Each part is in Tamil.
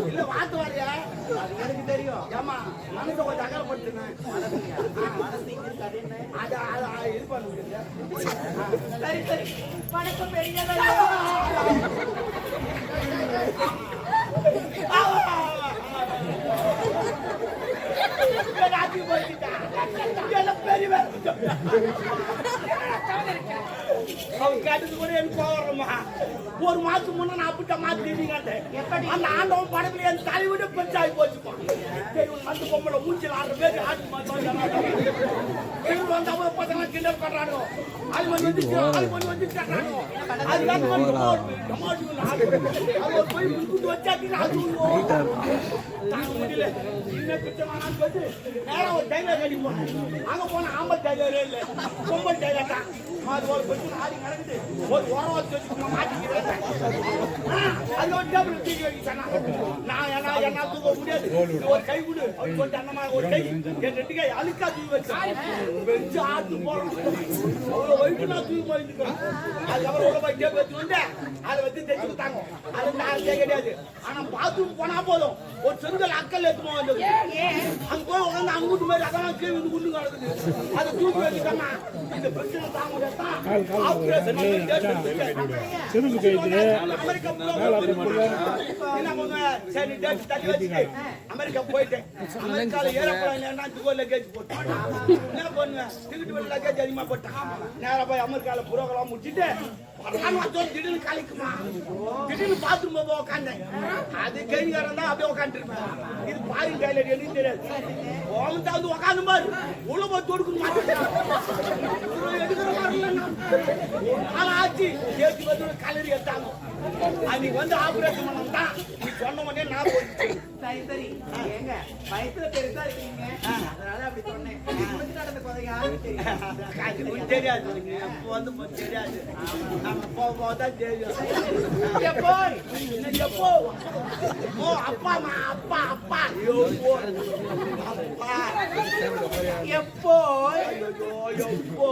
இல்ல வாத்து வாரியா எனக்கு தெரியும். ஏமா மனசை கொஞ்சம் அகலப்படுத்துனேன். இது பண்ணுங்க. சரி சரி வணக்கம் பெரிய ஒரு மாசம் முன்ன நான் அப்பட்ட மாத்திட்டீங்க. அந்த ஆண்டவன் படத்துல என் தலைவிட பெருசாகி போச்சுப்பான். அந்த பொம்பளை மூஞ்சில் ஆடுற பேரு ஆட்டு வந்தா பசங்க கிண்டல் பண்றானோ அது வந்து அங்க போன ஆம்பல் டைலரே இல்ல பொம்பல் டைலர் தான். ஒரு கொஞ்சம் ஆடி நடக்குது. ஒரு ஓரவாசி வச்சு மாட்டிக்கிறேன். அது ஒரு டேபிள் தூக்கி வைக்கிட்டானா நான் என்ன தூக்க முடியாது. ஒரு கை கொடு அவர் கொஞ்சம் அண்ணமா ஒரு கை என் ரெண்டு கை அழுக்கா தூக்கி வச்சேன். வெச்சு ஆட்டு போறோம். அவ்வளோ வயிற்று நான் தூக்கி போயிருக்கேன். அதுக்கப்புறம் உள்ள போய் டேபிள் வச்சு வந்து அதை வச்சு தைச்சு கொடுத்தாங்க. அது யாருக்கே கிடையாது. ஆனா பாத்ரூம் போனா போதும் ஒரு செங்கல் அக்கல் எடுத்துமா வந்தது. அங்க போய் உட்காந்து அங்குட்டு மாதிரி அதான் கீழே வந்து குண்டு கிடக்குது. அதை தூக்கி வச்சுட்டாங்க. இந்த பிரச்சனை தாங்க அமெரிக்கா போயிட்டேன். அமெரிக்கால ஏரோப்ளேன் லக்கேஜ் போட்டேன். என்ன பண்ணுவேன் டிக்கெட் லக்கேஜ் அதிகமா போட்டேன். நேரா போய் அமெரிக்கால புரோகிராம் முடிச்சுட்டு திடீர்னு கலைக்குமா திடீர்னு பாத்ரூம் போய் உட்காந்தேன். அது கைகாரன் தான் அப்படியே உட்காந்துருப்பேன். இது பாரின் டைலர் எனக்கு தெரியாது. ஓமந்தா வந்து உட்காந்து பாரு உள்ள போய் தொடுக்கணும் எடுக்கிற மாதிரி ஆச்சு. சேர்த்து வந்து கலரி எடுத்தாங்க. அன்னைக்கு வந்து ஆபரேஷன் பண்ண தான் நீ சொன்ன உடனே நான் போயிடுச்சு. சரி சரி ஏங்க வயசுல பெருசா இருக்கீங்க அதனால அப்படி சொன்னேன். நடந்த கொலை யாரும் தெரியாது. எப்போ வந்து தெரியாது. நம்ம போதான் தெரியும். எப்போ ஓ அப்பா அப்பா அப்பா அப்பா எப்போ எப்போ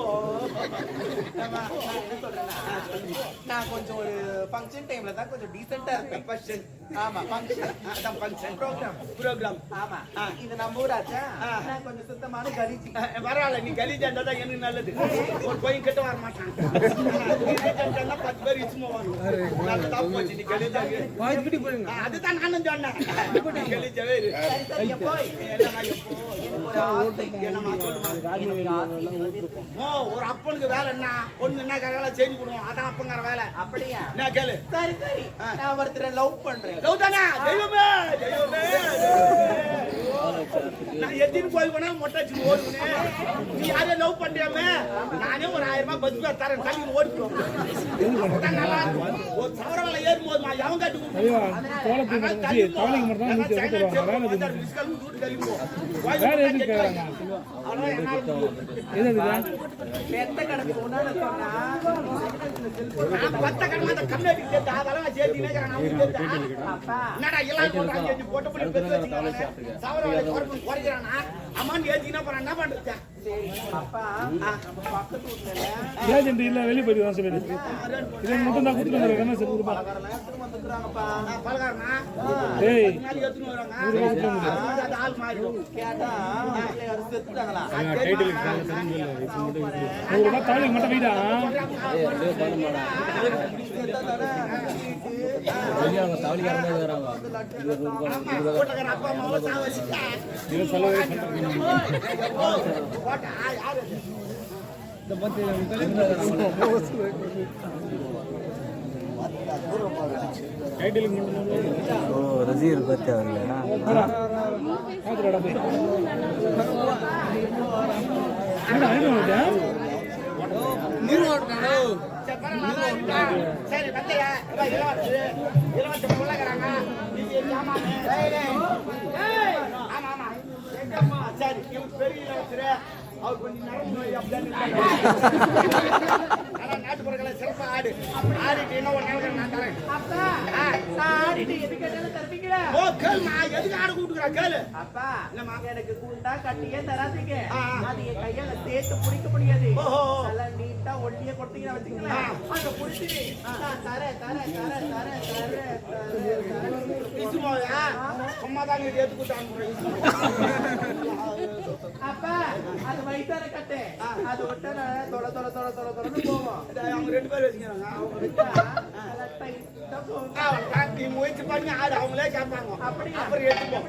நான் கொஞ்சம் ஒரு ஃபங்க்ஷன் டைம்ல தான் கொஞ்சம் டீசென்ட்டா இருப்பேன். ஃபங்க்ஷன் ஆமா ஃபங்க்ஷன் அதான் ஃபங்க்ஷன் ப்ரோகிராம் ப்ரோகிராம். ஆமா இது நம்ம ஊராச்சா நான் கொஞ்சம் சுத்தமான கலிஜி. பரவாயில்ல நீ கலிஜாண்டா தான் எனக்கு நல்லது. ஒரு பையன் கிட்ட வர மாட்டான். 10 பேர் இச்சுமா வரும். நான் தப்பு வச்சு நீ கலிஜா அதுதான் நானும் சொன்னேன். கலிஜாவே ஒரு அப்பனுக்கு வேலை என்ன ஒண்ணு என்ன வேலை செஞ்சு கொடுவோம். அதான் அப்பங்கிற வேலை. அப்படியா நான் கேளு. சரி சரி நான் ஒருத்தரை லவ் பண்றேன். லவ் தானே தெய்வமே தெய்வமே நான் எத்தின்னு போய் போனா மொட்டாச்சு ஓடுனேன். நீ யாரையும் லவ் பண்றியாமே நானே ஒரு 1000 ரூபாய் பஸ் பேர் தரேன். தள்ளி ஓடிப்போம். ஒரு சவர வேலை ஏறும்போது அவன் காட்டு பெத்த கணக்கு ஒன்னால சொன்னா பத்த கடமை கம்யூனிட்டி சேர்த்து அதெல்லாம் சேர்த்து என்னடா எல்லாம் சொல்றாங்க போட்டு போட்டு சவர வேலை குறைக்கிறானா அம்மான்னு ஏத்தினா போற என்ன பண்றது. அப்பா பக்கத்து வீட்டுல ஏஜென்ட் இல்ல வெளிய போய் தான் சொல்லு. இத மட்டும் தான் குடுத்துறாங்க. என்ன சொல்லுங்க பா. எடுத்து வந்துக்கறாங்கப்பா. பலகாரனா டேய் நாளைக்கு எடுத்து வராங்க. அது ஆள் மாறிடும். கேட்டா யார் செத்துட்டாங்களா? டைட்டில் தெரிஞ்சல. இது மட்டும் ஒரு தாலி மட்டும் வைடா. ஐயா தாலி யாரே வராங்க. இது போட்டகர அப்பா அம்மா சாவச்சிட்டா. இது செலவே பண்றீங்க. போட்டா யாரு இந்த பத்தி டைட்டில் மட்டும் ஓ ரஜீர் பத்தி வரலனா பாத்துடா போய் என்ன நீங்க ஓடுறானோ சரி வந்தையா இலவசம் உள்ளகறாங்க. நீங்க ஜாமானு. ஏய், ஆமா ஆமா எங்கம்மா சரி இவன் பெரிய இளவரசரு. அவர் கொஞ்சம் நரம்பு நோய் அப்படின்னு ஆனா நாட்டுப்புறங்களை சிறப்பா ஆடிட்டு என்ன ஒரு நேரம் நான் தரேன். அப்பா நான் ஆடிட்டு எது கேட்டாலும் தருவீங்களா? ஓ கேளுமா எதுக்கு ஆட கூட்டுக்கிறா கேளு. அப்பா எனக்கு கூண்டா கட்டியே தராதீங்க. அது என் கையால சேர்த்து பிடிக்க முடியாது. நல்லா நீட்டா ஒல்லிய கொடுத்தீங்கன்னா வச்சுக்கலாம். அங்க பிடிச்சிட்டு சும்மா தான் ஏத்து கூட்டாங்க. அப்பா அது வயிற்றார கட்டு. அது ஒட்ட தொட தொட தொட தொட தொடர்ந்து போவோம். அவங்க 2 பேர் வச்சுக்கிறாங்க. நீ முயற்சி பண்ணி ஆடு அவங்களே கேட்பாங்க. அப்படி அப்புறம் எடுத்துப்போம்.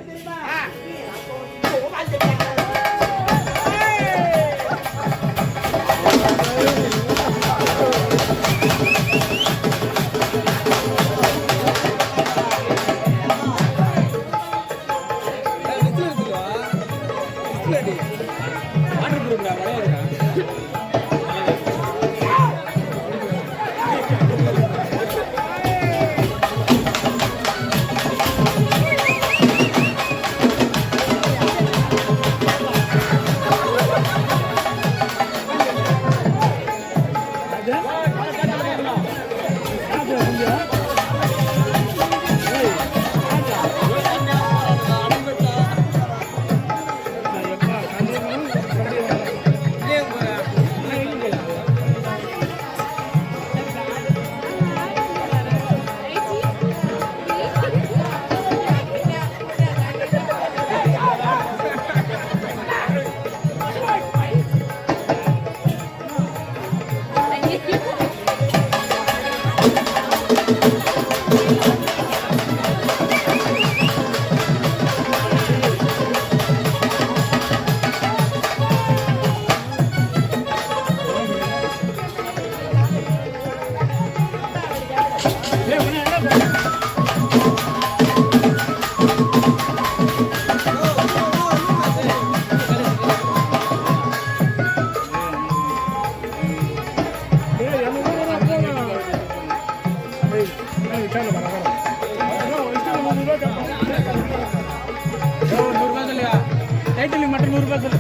டைட்டில் மட்டும் 100 ரூபாய் சொல்லு.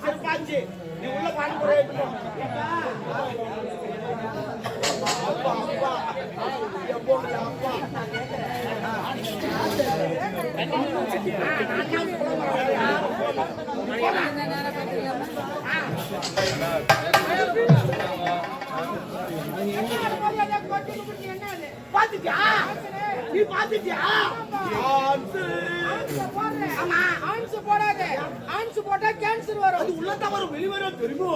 செருப்பாச்சு நீ உள்ள பாடு பாத்துட்டியா நீ பாத்துட்டியா ஆமா ஆன்ஸ் போடாத. ஆன்ஸ் போட்டா கேன்சர் வரும். அது உள்ள தவறு வெளிவரும் தெரியுமோ?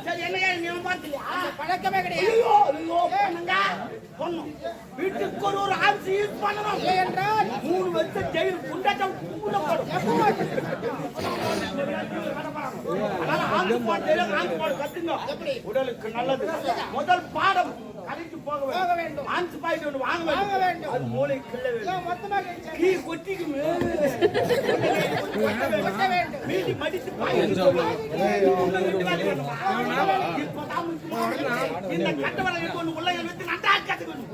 சரி என்னையா நீ பாத்துட்டியா? பழக்கமே கிடையாது. ஐயோ ஐயோ பண்ணுங்க பொண்ணும் வீட்டுக்கு ஒரு ஆன்ஸ் யூஸ் பண்ணணும் என்றால் 3 வருஷம் ஜெயில் குண்டட்டம் கூடப்படும். ஆன்ஸ் போட்டு கத்துங்க உடலுக்கு நல்லது. முதல் பாடம் கடைக்கு போக வேண்டும். ஆன்ஸ் பாயிட்டு ஒன்று வாங்க வேண்டும். அது மூளை கிள்ள வேண்டும். கீ கொட்டிக்கு மீதி மடித்து இந்த கட்டவரை கொண்டு உள்ள எடுத்து நட்டா கத்துக்கணும்.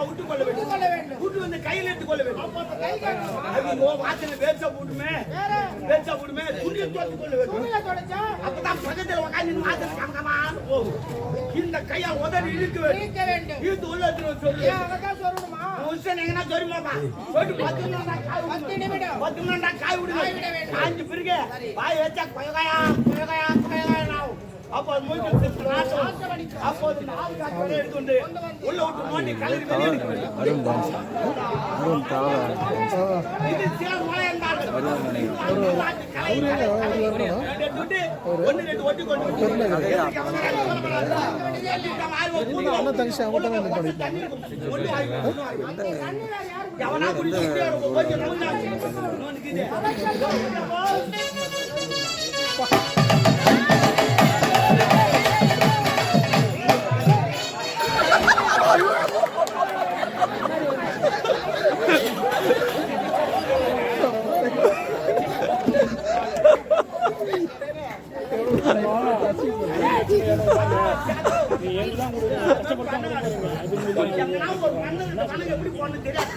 விட்டு கொள்ள வேண்டும். விட்டு வந்து கையில் எடுத்துக் கொள்ள வேண்டும். வாசனை வேச்சா போட்டுமே துணியை தோத்து கொள்ள வேண்டும். அப்பதான் பக்கத்தில் உட்காந்து வாசனை கமகமான்னு போகும். இந்த கையா உதறி இழுக்க வேண்டும். இழுத்து உள்ள சொல்லு எங்கன்னா சொல்லுமாப்பா போயிட்டு 10 நிமிடம் காய் விடுங்க. காய்ஞ்சு பிறகு வாய் வச்சா கொயகாயா அப்போ அப்போது 4 காய் எடுத்து உள்ள விட்டு நோண்டி கலரி வெளியே எடுக்க வேண்டும். இது சில நோயங்கார்கள் நீ எங்கெல்லாம் கொடுக்குறீங்க கஷ்டப்பட்டு எப்படி போடணும் தெரியாது.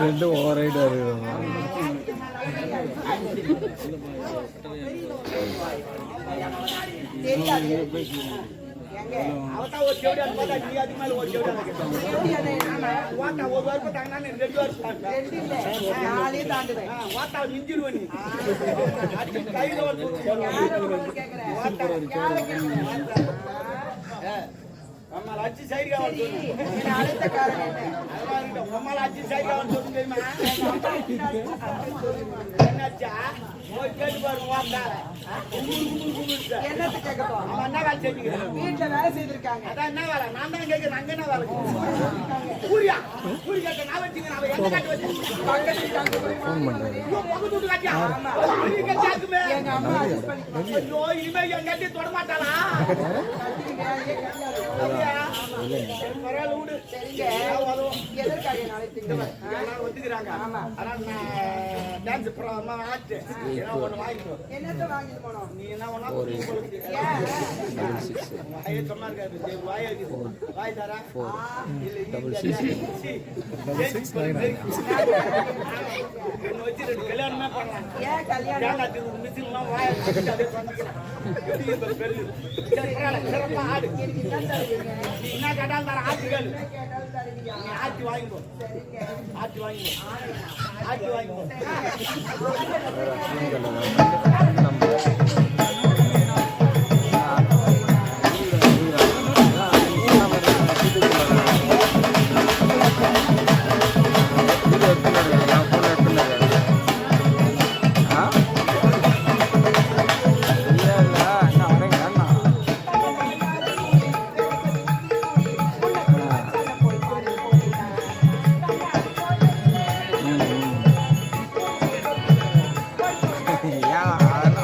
ரெண்டும் ஓவரைடா இருக்கு அவதான் ஒரு செவடி அது பார்த்தா நீ அதுக்கு மேல ஒரு செவடி வாட்டா ஒரு வருஷம் தாங்கினா 2 வருஷம் வாட்டா மிஞ்சிடுவ நீ அதுக்கு கையில நம்மள அச்சு சைடுக்கா வந்து நம்மள அச்சு சைடுக்கா வந்து தெரியுமா என்னாச்சா போய் கேட்டு பாருங்க வாட்டார என்னத்து கேட்கட்டும் அவன் என்ன வேலை செஞ்சுக்கிறான் வீட்டுல வேலை செய்திருக்காங்க அதான் என்ன வேலை நான் தான் கேட்கிறேன் அங்க என்ன வேலை கூரியா கூரி கேட்க நான் வச்சுக்கிறேன் அவன் எந்த காட்டு வச்சு ஃபோன் பண்றாரு பக்கத்து வீட்டு காட்டியா நீங்க கேட்குமே எங்க அம்மா adjust பண்ணிக்குவாங்க. ஐயோ இனிமே என் கட்டி தொட மாட்டாளா பரவாயில்ல விடு சரிங்க வரும் எதற்காக நாளைக்கு திங்கள் எல்லாரும் ஒத்துக்கிறாங்க ஆனா நான் டான்ஸ் ப்ரோமா ஆச்சு ஏன்னா ஒண்ணு வாங்கிக்கோ என்னத்த வாங்கிட்டு போனோம் நீ என்ன ஒண்ணா வாயை சொன்னா இருக்காது வாய் இருக்குது வாய் தரா என்ன வச்சு ரெண்டு கல்யாணமே பண்ணலாம் ஏன் கல்யாணம் ஏன்னாத்துக்கு மிஷின்லாம் வாயை வச்சுட்டு அதே பண்ணிக்கலாம் சிறப்பா ஆடு நீ என்ன கேட்டாலும் தர ஆட்டுகள் கேட்டாலும் தருவீங்க நீ ஆட்டி வாங்கிக்கோ ஆட்டி வாங்கிக்கோ ஆட்டி வாங்கிக்கோ அதெல்லாம்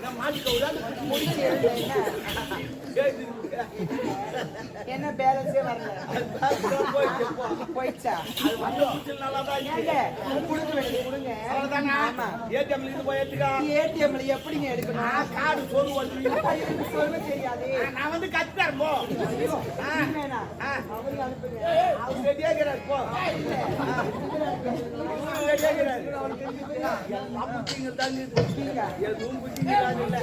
நான் மாட்டிக்க விடாது. என்ன பேலன்ஸே வரல போயிடுச்சா அது வந்து குடிச்சல் நல்லாதான் இருக்கு. கொடுக்க வேண்டியது கொடுங்க அவ்வளவுதானா? ஆமா. ATM ல இருந்து போய் எடுத்துக்கா. ஏடிஎம்ல எப்படிங்க எடுக்கணும் கார்டு சொல்லு வந்து. சொல்ல தெரியாது நான் வந்து கத்துறேன் போ. வேணா ஆ. அவருக்கு அனுப்புங்க அவர் ரெடியா இருக்கிறார் போ. ரெடியா இருக்கிறார். எல்லாம் புத்திங்க தாங்க இது. எதுவும் புத்திங்க இல்ல.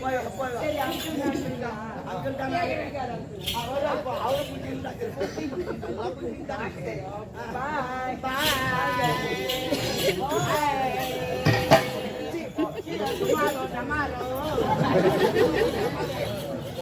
போய் போய். அங்கிள் தான் அவரு புத்திங்க தான். எல்லாம் புத்திங்க தான். பாய் பாய்.